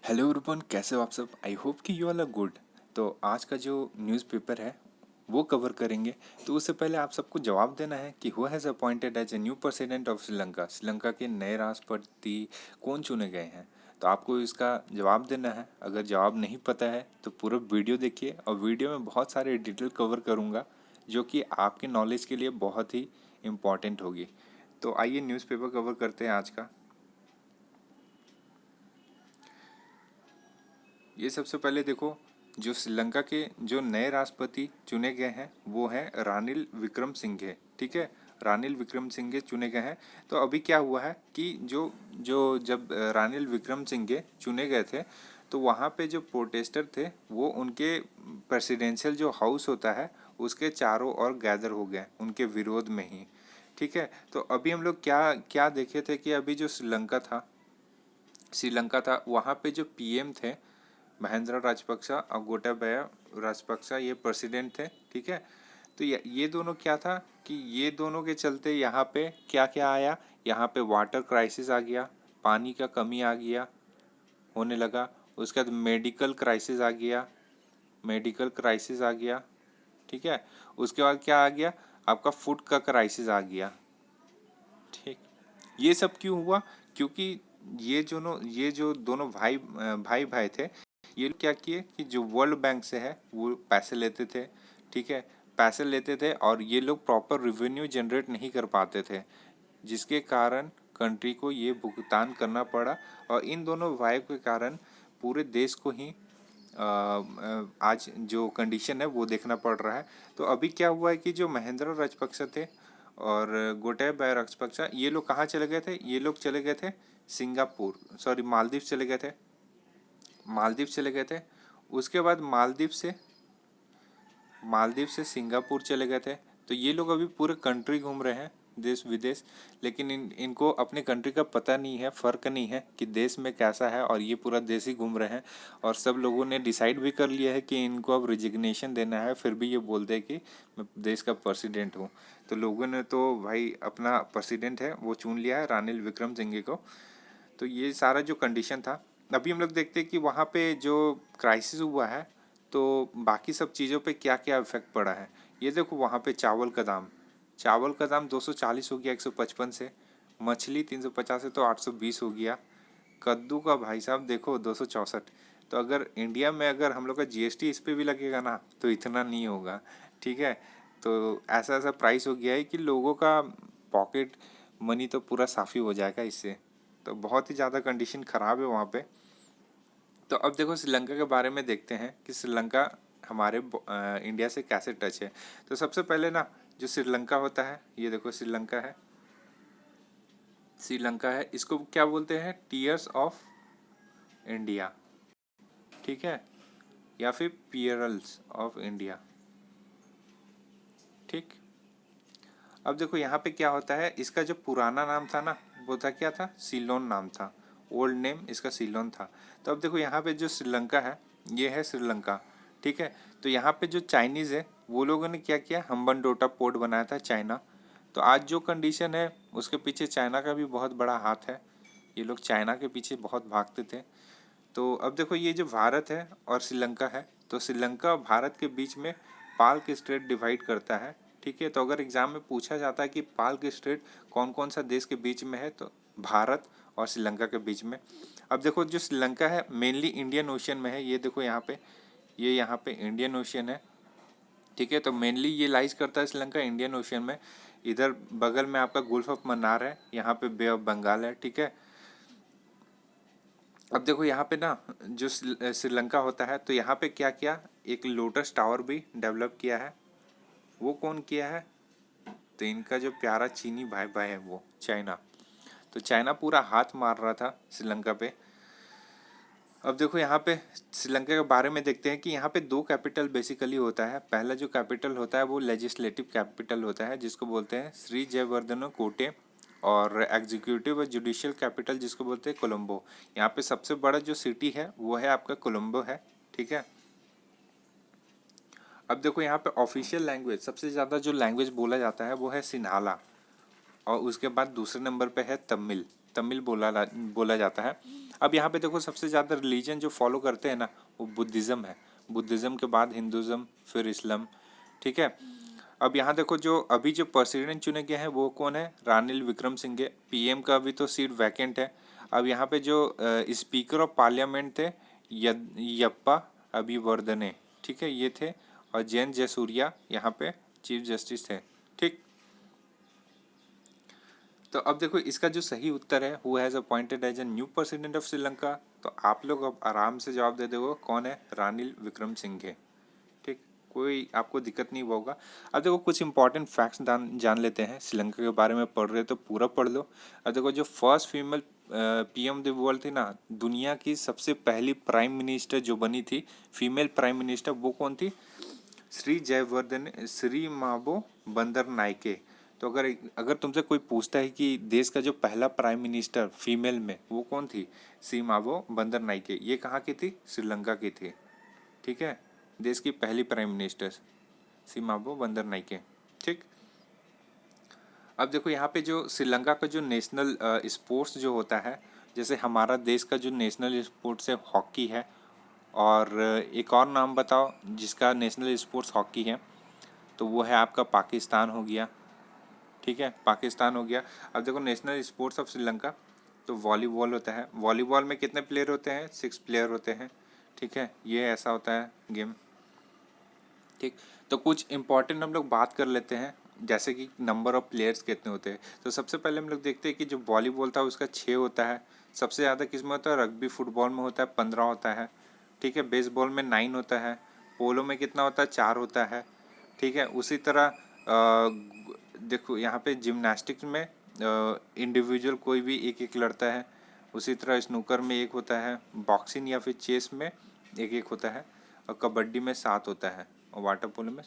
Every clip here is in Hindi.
हेलो एवरीवन, कैसे हो आप सब। आई होप कि यू ऑल आर गुड। तो आज का जो न्यूज़पेपर है वो कवर करेंगे। तो उससे पहले आप सबको जवाब देना है कि who has appointed as a new president of Sri Lanka. Sri Lanka के नए राष्ट्रपति कौन चुने गए हैं। तो आपको इसका जवाब देना है। अगर जवाब नहीं पता है तो पूरा वीडियो देखिए, और वीडियो में बहुत सारे डिटेल कवर करूँगा जो कि आपके नॉलेज के लिए बहुत ही इम्पॉर्टेंट होगी। तो आइए न्यूज़पेपर कवर करते हैं आज का। ये सबसे पहले देखो, जो श्रीलंका के जो नए राष्ट्रपति चुने गए हैं वो हैं रानिल विक्रमसिंघे। ठीक है, रानिल विक्रमसिंघे चुने गए हैं। तो अभी क्या हुआ है कि जो जो जब रानिल विक्रमसिंघे चुने गए थे तो वहाँ पे जो प्रोटेस्टर थे वो उनके प्रेसिडेंशियल जो हाउस होता है उसके चारों ओर गैदर हो गए उनके विरोध में ही। ठीक है, तो अभी हम लोग क्या क्या देखे थे कि अभी जो श्रीलंका था वहाँ पे जो पीएम थे महेंद्र राजपक्षा और गोटाबाया राजपक्षा, ये प्रेसिडेंट थे। ठीक है, तो ये दोनों क्या था कि ये दोनों के चलते यहाँ पे क्या क्या आया। यहाँ पे वाटर क्राइसिस आ गया, पानी का कमी आ गया होने लगा। उसके बाद मेडिकल क्राइसिस आ गया। ठीक है, उसके बाद क्या आ गया, आपका फूड का क्राइसिस आ गया। ठीक, ये सब क्यों हुआ? क्योंकि ये जो दोनों भाई भाई थे, ये लोग क्या किए कि जो वर्ल्ड बैंक से है वो पैसे लेते थे। ठीक है, पैसे लेते थे और ये लोग प्रॉपर रेवेन्यू जनरेट नहीं कर पाते थे, जिसके कारण कंट्री को ये भुगतान करना पड़ा। और इन दोनों भाइयों के कारण पूरे देश को ही आज जो कंडीशन है वो देखना पड़ रहा है। तो अभी क्या हुआ है कि जो महेंद्र राजपक्षा थे और गोटाबाया राजपक्षा, ये लोग कहाँ चले गए थे? ये लोग चले गए थे मालदीव चले गए थे। उसके बाद मालदीव से सिंगापुर चले गए थे। तो ये लोग अभी पूरे कंट्री घूम रहे हैं, देश विदेश। लेकिन इनको अपने कंट्री का पता नहीं है, फ़र्क नहीं है कि देश में कैसा है, और ये पूरा देश ही घूम रहे हैं। और सब लोगों ने डिसाइड भी कर लिया है कि इनको अब रिजिग्नेशन देना है, फिर भी ये बोलते हैं कि मैं देश का प्रेसिडेंट हूँ। तो लोगों ने तो भाई अपना प्रेसिडेंट है वो चुन लिया है, रानिल विक्रमसिंघे को। तो ये सारा जो कंडीशन था, अभी हम लोग देखते हैं कि वहाँ पे जो क्राइसिस हुआ है तो बाकी सब चीज़ों पे क्या क्या इफेक्ट पड़ा है। ये देखो, वहाँ पे चावल का दाम 240 हो गया 155 से। मछली 350 से तो 820 हो गया। कद्दू का भाई साहब देखो 264। तो अगर इंडिया में अगर हम लोग का जीएसटी इस पे भी लगेगा ना तो इतना नहीं होगा। ठीक है, तो ऐसा ऐसा प्राइस हो गया है कि लोगों का पॉकेट मनी तो पूरा साफ़ ही हो जाएगा इससे। तो बहुत ही ज़्यादा कंडीशन ख़राब है वहाँ पे। तो अब देखो, श्रीलंका के बारे में देखते हैं कि श्रीलंका हमारे इंडिया से कैसे टच है। तो सबसे पहले ना, जो श्रीलंका होता है, ये देखो श्रीलंका है, इसको क्या बोलते हैं? Tears of India. ठीक है, या फिर पियरल्स ऑफ इंडिया। ठीक, अब देखो यहाँ पे क्या होता है, इसका जो पुराना नाम था ना वो था, क्या था? सीलोन नाम था। ओल्ड नेम इसका सीलोन था। तो अब देखो यहाँ पे जो श्रीलंका है, ये है श्रीलंका। ठीक है, तो यहाँ पे जो चाइनीज़ है वो लोगों ने क्या किया, हम्बनटोटा पोर्ट बनाया था चाइना। तो आज जो कंडीशन है उसके पीछे चाइना का भी बहुत बड़ा हाथ है। ये लोग चाइना के पीछे बहुत भागते थे। तो अब देखो, ये जो भारत है और श्रीलंका है, तो श्रीलंका और भारत के बीच में पाल्क स्ट्रेट डिवाइड करता है। ठीक है, तो अगर एग्जाम में पूछा जाता है कि पाल्क स्ट्रेट कौन कौन सा देश के बीच में है, तो भारत और श्रीलंका के बीच में। अब देखो, जो श्रीलंका है मेनली इंडियन ओशियन में है। ये देखो यहाँ पे इंडियन ओशियन है। ठीक है, तो मेनली ये लाइज करता है श्रीलंका इंडियन ओशियन में। इधर बगल में आपका गुल्फ ऑफ मन्नार है, यहाँ पे बे ऑफ बंगाल है। ठीक है, अब देखो यहाँ पे ना, जो श्रीलंका होता है तो यहाँ पे क्या किया, एक लोटस टावर भी डेवलप किया है। वो कौन किया है? तो इनका जो प्यारा चीनी भाई भाई है वो चाइना। तो चाइना पूरा हाथ मार रहा था श्रीलंका पे। अब देखो यहाँ पे श्रीलंका के बारे में देखते हैं कि यहाँ पे दो कैपिटल बेसिकली होता है। पहला जो कैपिटल होता है वो लेजिस्लेटिव कैपिटल होता है, जिसको बोलते हैं श्री जयवर्धन कोटे। और एग्जीक्यूटिव और जुडिशियल कैपिटल जिसको बोलते हैं कोलंबो। यहाँ पे सबसे बड़ा जो सिटी है वो है आपका कोलंबो है। ठीक है, अब देखो यहाँ पे ऑफिशियल लैंग्वेज, सबसे ज़्यादा जो लैंग्वेज बोला जाता है वो है सिन्हाला। और उसके बाद दूसरे नंबर पे है तमिल। तमिल बोला जाता है। अब यहाँ पे देखो सबसे ज़्यादा रिलीजन जो फॉलो करते हैं ना वो बुद्धिज़्म है, बुद्धिज़्म के बाद हिंदुज़्म, फिर इस्लाम। ठीक है, अब यहाँ देखो जो अभी जो प्रेसिडेंट चुने गए हैं वो कौन है, रानिल विक्रमसिंघे। पीएम का अभी तो सीट वैकेंट है। अब यहाँ पे जो स्पीकर ऑफ पार्लियामेंट थे यप्पा अभिवर्धने, ठीक है, ये थे। और जैन जयसूर्या यहाँ पे चीफ जस्टिस थे। ठीक, तो अब देखो इसका जो सही उत्तर है, who has appointed as a new president of Sri Lanka, तो आप लोग अब आराम से जवाब दे दोगे कौन है, रानिल विक्रमसिंघे। ठीक, कोई आपको दिक्कत नहीं होगा। अब देखो कुछ इंपॉर्टेंट फैक्ट्स जान लेते हैं, श्रीलंका के बारे में पढ़ रहे तो पूरा पढ़ लो। अब देखो जो first female PM the world थी ना, दुनिया की सबसे पहली प्राइम मिनिस्टर जो बनी थी फीमेल प्राइम मिनिस्टर, वो कौन थी, श्री जयवर्धन श्री माबो बंदर नायके। तो अगर अगर तुमसे कोई पूछता है कि देश का जो पहला प्राइम मिनिस्टर फीमेल में वो कौन थी, श्री माबो बंदर नायके, ये कहाँ की थी, श्रीलंका की थी। ठीक है, देश की पहली प्राइम मिनिस्टर सिमाबो बंदर नायके। ठीक, अब देखो यहाँ पे जो श्रीलंका का जो नेशनल स्पोर्ट्स जो होता है, जैसे हमारा देश का जो नेशनल स्पोर्ट्स है हॉकी है, और एक और नाम बताओ जिसका नेशनल स्पोर्ट्स हॉकी है, तो वो है आपका पाकिस्तान हो गया। ठीक है, पाकिस्तान हो गया। अब देखो नेशनल स्पोर्ट्स ऑफ श्रीलंका, तो वॉलीबॉल होता है। वॉलीबॉल में कितने प्लेयर होते हैं, 6 प्लेयर होते हैं। ठीक है, ये ऐसा होता है गेम। ठीक, तो कुछ इंपॉर्टेंट हम लोग बात कर लेते हैं, जैसे कि नंबर ऑफ प्लेयर्स कितने होते हैं। तो सबसे पहले हम लोग देखते हैं कि जो वॉलीबॉल था उसका 6 होता है। सबसे ज़्यादा किस में होता है, रग्बी फुटबॉल में होता है, 15 होता है। ठीक है, बेसबॉल में 9 होता है। पोलो में कितना होता है, 4 होता है। ठीक है, उसी तरह देखो यहाँ पे जिम्नास्टिक्स में इंडिविजुअल कोई भी एक एक लड़ता है। उसी तरह स्नूकर में 1 होता है, बॉक्सिंग या फिर चेस में 1 होता है, और कबड्डी में 7 होता है, और वाटर पोलो में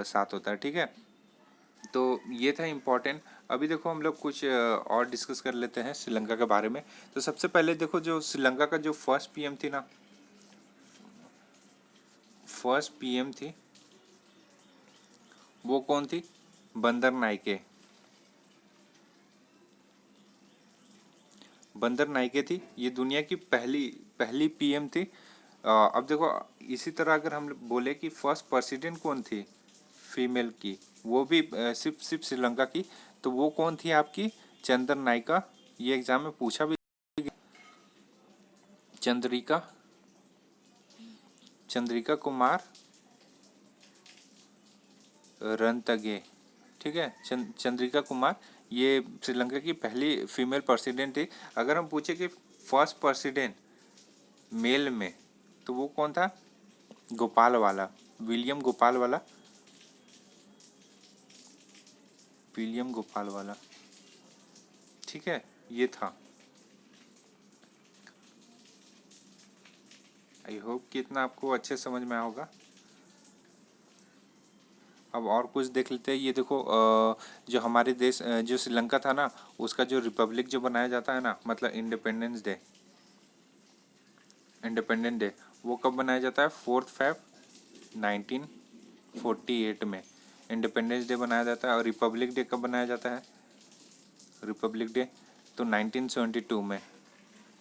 7 होता है। ठीक है, तो ये था इम्पोर्टेंट। अभी देखो हम लोग कुछ और डिस्कस कर लेते हैं श्रीलंका के बारे में। तो सबसे पहले देखो जो श्रीलंका का जो फर्स्ट पीएम थी ना, फर्स्ट पीएम थी वो कौन थी, बंदर नायके। बंदर नायके थी, ये दुनिया की पहली पहली पीएम थी। अब देखो इसी तरह अगर हम बोले कि फर्स्ट प्रेसिडेंट कौन थी फीमेल की, वो भी सिर्फ श्रीलंका की, तो वो कौन थी आपकी, चंद्र नायका। ये एग्जाम में पूछा भी, चंद्रिका चंद्रिका कुमार रणतगे। ठीक है, चंद्रिका कुमार, ये श्रीलंका की पहली फीमेल प्रेसिडेंट थी। अगर हम पूछे कि फर्स्ट प्रेसिडेंट मेल में, तो वो कौन था, गोपाल वाला, विलियम गोपाल वाला, विलियम गोपाल वाला। ठीक है, ये था। आई होप कि इतना आपको अच्छे समझ में आया होगा। अब और कुछ देख लेते हैं। ये देखो जो हमारे देश जो श्रीलंका था ना, उसका जो रिपब्लिक जो बनाया जाता है ना, मतलब इंडिपेंडेंस डे, इंडिपेंडेंट डे, वो कब बनाया जाता है, 4 Feb 1948 में इंडिपेंडेंस डे बनाया जाता है। और रिपब्लिक डे कब बनाया जाता है, रिपब्लिक डे तो 1972 में।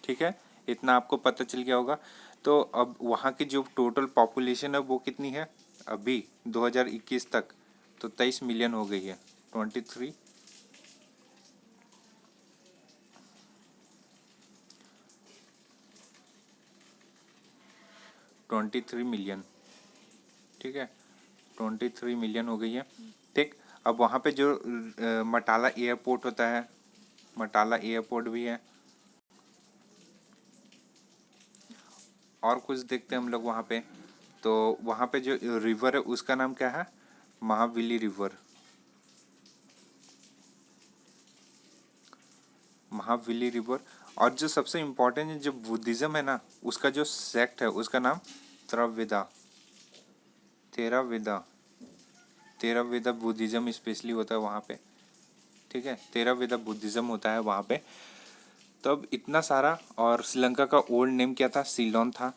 ठीक है, इतना आपको पता चल गया होगा। तो अब वहाँ की जो टोटल पॉपुलेशन है वो कितनी है अभी 2021 तक, तो 23 मिलियन हो गई है, 23 मिलियन। ठीक है, 23 मिलियन हो गई है। ठीक, अब वहाँ पे जो मटाला एयरपोर्ट होता है, मटाला एयरपोर्ट भी है। और कुछ देखते हैं हम लोग वहाँ पे, तो वहाँ पे जो रिवर है उसका नाम क्या है, महाविली रिवर, महाविली रिवर। और जो सबसे इम्पोर्टेंट जो बुद्धिज़्म है ना, उसका जो सेक्ट है उसका नाम त्रवेदा, तेरावेदा, तेरावेदा बुद्धिज़्म स्पेशली होता है वहाँ पे। ठीक है, तेरावेदा बुद्धिज़्म होता है वहाँ पे। तो अब इतना सारा, और श्रीलंका का ओल्ड नेम क्या था, सीलोन था।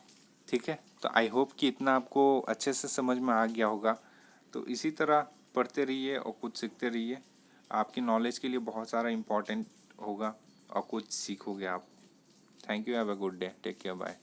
ठीक है, तो आई होप कि इतना आपको अच्छे से समझ में आ गया होगा। तो इसी तरह पढ़ते रहिए और कुछ सीखते रहिए, आपकी नॉलेज के लिए बहुत सारा इम्पोर्टेंट होगा और कुछ सीखोगे आप। Thank you, have a good day, take care, bye.